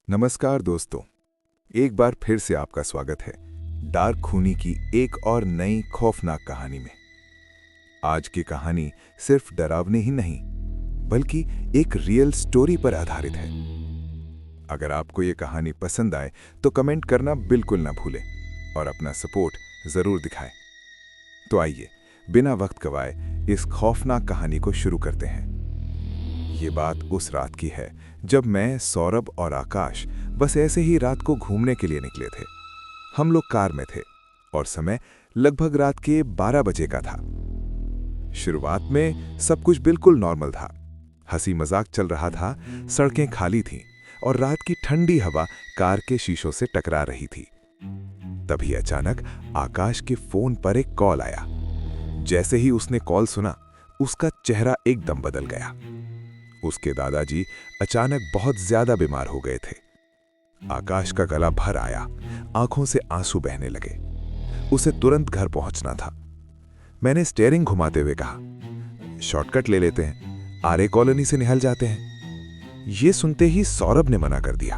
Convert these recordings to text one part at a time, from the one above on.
नमस्कार दोस्तों, एक बार फिर से आपका स्वागत है डार्क खूनी की एक और नई खौफनाक कहानी में। आज की कहानी सिर्फ डरावनी ही नहीं, बल्कि एक रियल स्टोरी पर आधारित है। अगर आपको ये कहानी पसंद आए तो कमेंट करना बिल्कुल ना भूलें और अपना सपोर्ट जरूर दिखाएं। तो आइए, बिना वक्त गवाए इस खौफनाक कहानी को शुरू करते हैं। ये बात उस रात की है जब मैं, सौरभ और आकाश बस ऐसे ही रात को घूमने के लिए निकले थे। हम लोग कार में थे और समय लगभग रात के 12 बजे का था। शुरुआत में सब कुछ बिल्कुल नॉर्मल था। हंसी मजाक चल रहा था, सड़कें खाली थीं और रात की ठंडी हवा कार के शीशों से टकरा रही थी। तभी अचानक आकाश के फोन पर एक कॉल आया। जैसे ही उसने कॉल सुना, उसका चेहरा एकदम बदल गया। उसके दादाजी अचानक बहुत ज्यादा बीमार हो गए थे। आकाश का गला भर आया, आंखों से आंसू बहने लगे। उसे तुरंत घर पहुंचना था। मैंने स्टीयरिंग घुमाते हुए कहा, शॉर्टकट ले लेते हैं, आर्य कॉलोनी से निकल जाते हैं। यह सुनते ही सौरभ ने मना कर दिया।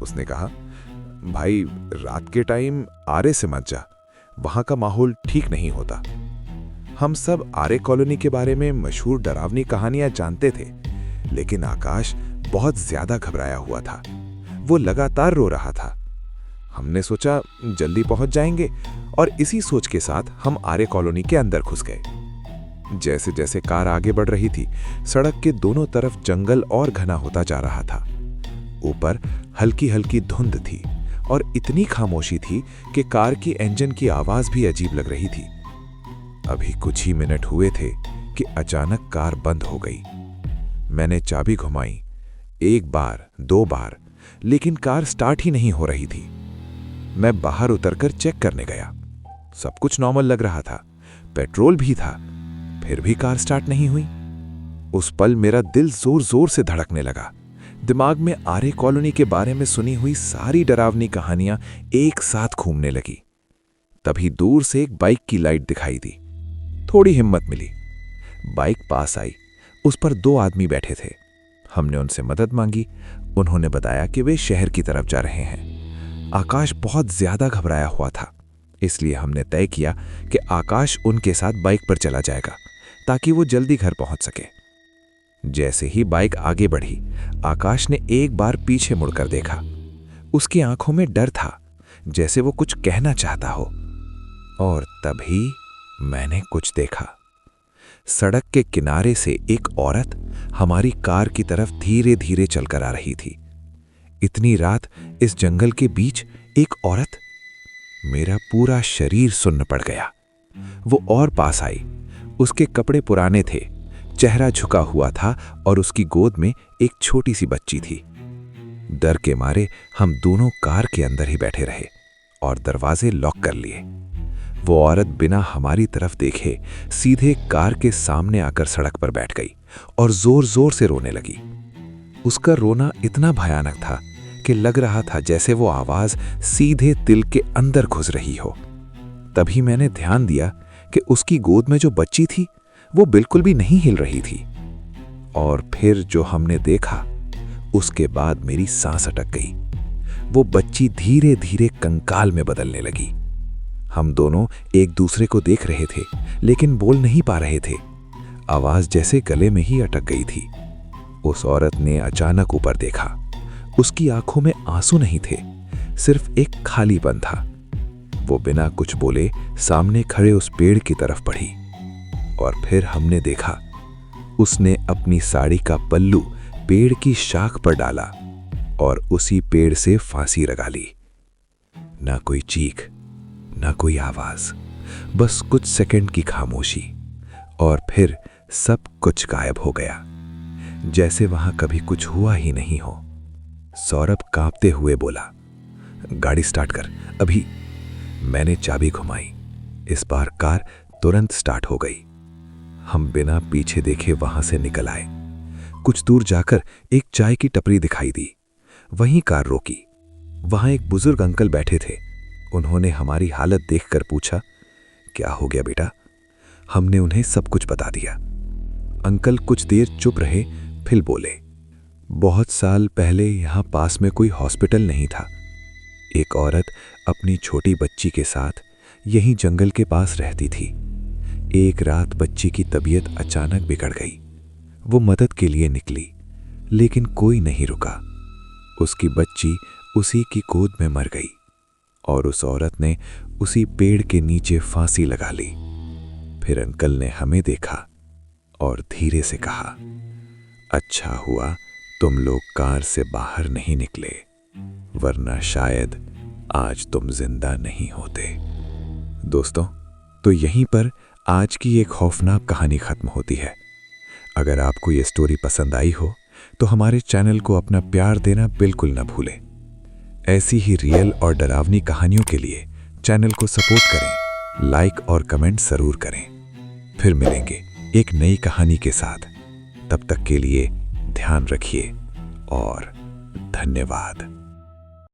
उसने कहा, भाई रात के टाइम आर्य से मत जा, वहां का माहौल ठीक नहीं होता। हम सब आर्य कॉलोनी के बारे में मशहूर डरावनी कहानियां जानते थे, लेकिन आकाश बहुत ज्यादा घबराया हुआ था। वो लगातार रो रहा था। हमने सोचा जल्दी पहुंच जाएंगे और इसी सोच के साथ हम आर्य कॉलोनी के अंदर घुस गए। जैसे जैसे कार आगे बढ़ रही थी, सड़क के दोनों तरफ जंगल और घना होता जा रहा था। ऊपर हल्की हल्की धुंध थी और इतनी खामोशी थी कि कार की इंजन की आवाज भी अजीब लग रही थी। अभी कुछ ही मिनट हुए थे कि अचानक कार बंद हो गई। मैंने चाबी घुमाई, एक बार, दो बार, लेकिन कार स्टार्ट ही नहीं हो रही थी। मैं बाहर उतरकर चेक करने गया। सब कुछ नॉर्मल लग रहा था, पेट्रोल भी था, फिर भी कार स्टार्ट नहीं हुई। उस पल मेरा दिल जोर जोर से धड़कने लगा। दिमाग में आर्य कॉलोनी के बारे में सुनी हुई सारी डरावनी कहानियां एक साथ घूमने लगी। तभी दूर से एक बाइक की लाइट दिखाई दी। थोड़ी हिम्मत मिली, बाइक पास आई। उस पर दो आदमी बैठे थे। हमने उनसे मदद मांगी। उन्होंने बताया कि वे शहर की तरफ जा रहे हैं। आकाश बहुत ज्यादा घबराया हुआ था, इसलिए हमने तय किया कि आकाश उनके साथ बाइक पर चला जाएगा ताकि वो जल्दी घर पहुंच सके। जैसे ही बाइक आगे बढ़ी, आकाश ने एक बार पीछे मुड़कर देखा। उसकी आंखों में डर था, जैसे वो कुछ कहना चाहता हो। और तभी मैंने कुछ देखा। सड़क के किनारे से एक औरत हमारी कार की तरफ धीरे धीरे चलकर आ रही थी। इतनी रात इस जंगल के बीच एक औरत! मेरा पूरा शरीर सुन्न पड़ गया। वो और पास आई। उसके कपड़े पुराने थे, चेहरा झुका हुआ था और उसकी गोद में एक छोटी सी बच्ची थी। डर के मारे हम दोनों कार के अंदर ही बैठे रहे और दरवाजे लॉक कर लिए। वो औरत बिना हमारी तरफ देखे सीधे कार के सामने आकर सड़क पर बैठ गई और जोर जोर से रोने लगी। उसका रोना इतना भयानक था कि लग रहा था जैसे वो आवाज सीधे दिल के अंदर घुस रही हो। तभी मैंने ध्यान दिया कि उसकी गोद में जो बच्ची थी वो बिल्कुल भी नहीं हिल रही थी। और फिर जो हमने देखा, उसके बाद मेरी सांस अटक गई। वो बच्ची धीरे धीरे कंकाल में बदलने लगी। हम दोनों एक दूसरे को देख रहे थे, लेकिन बोल नहीं पा रहे थे। आवाज जैसे गले में ही अटक गई थी। उस औरत ने अचानक ऊपर देखा। उसकी आंखों में आंसू नहीं थे, सिर्फ एक खालीपन था। वो बिना कुछ बोले सामने खड़े उस पेड़ की तरफ बढ़ी और फिर हमने देखा, उसने अपनी साड़ी का पल्लू पेड़ की शाख पर डाला और उसी पेड़ से फांसी लगा ली। ना कोई चीख, ना कोई आवाज, बस कुछ सेकंड की खामोशी, और फिर सब कुछ गायब हो गया, जैसे वहां कभी कुछ हुआ ही नहीं हो। सौरभ कांपते हुए बोला, गाड़ी स्टार्ट कर अभी। मैंने चाबी घुमाई। इस बार कार तुरंत स्टार्ट हो गई। हम बिना पीछे देखे वहां से निकल आए। कुछ दूर जाकर एक चाय की टपरी दिखाई दी। वहीं कार रोकी। वहां एक बुजुर्ग अंकल बैठे थे। उन्होंने हमारी हालत देखकर पूछा, क्या हो गया बेटा? हमने उन्हें सब कुछ बता दिया। अंकल कुछ देर चुप रहे, फिर बोले, बहुत साल पहले यहाँ पास में कोई हॉस्पिटल नहीं था। एक औरत अपनी छोटी बच्ची के साथ यहीं जंगल के पास रहती थी। एक रात बच्ची की तबीयत अचानक बिगड़ गई। वो मदद के लिए निकली, लेकिन कोई नहीं रुका। उसकी बच्ची उसी की गोद में मर गई और उस औरत ने उसी पेड़ के नीचे फांसी लगा ली। फिर अंकल ने हमें देखा और धीरे से कहा, अच्छा हुआ तुम लोग कार से बाहर नहीं निकले, वरना शायद आज तुम जिंदा नहीं होते। दोस्तों, तो यहीं पर आज की एक खौफनाक कहानी खत्म होती है। अगर आपको ये स्टोरी पसंद आई हो तो हमारे चैनल को अपना प्यार देना बिल्कुल न भूलें। ऐसी ही रियल और डरावनी कहानियों के लिए चैनल को सपोर्ट करें, लाइक और कमेंट जरूर करें। फिर मिलेंगे एक नई कहानी के साथ। तब तक के लिए ध्यान रखिए और धन्यवाद।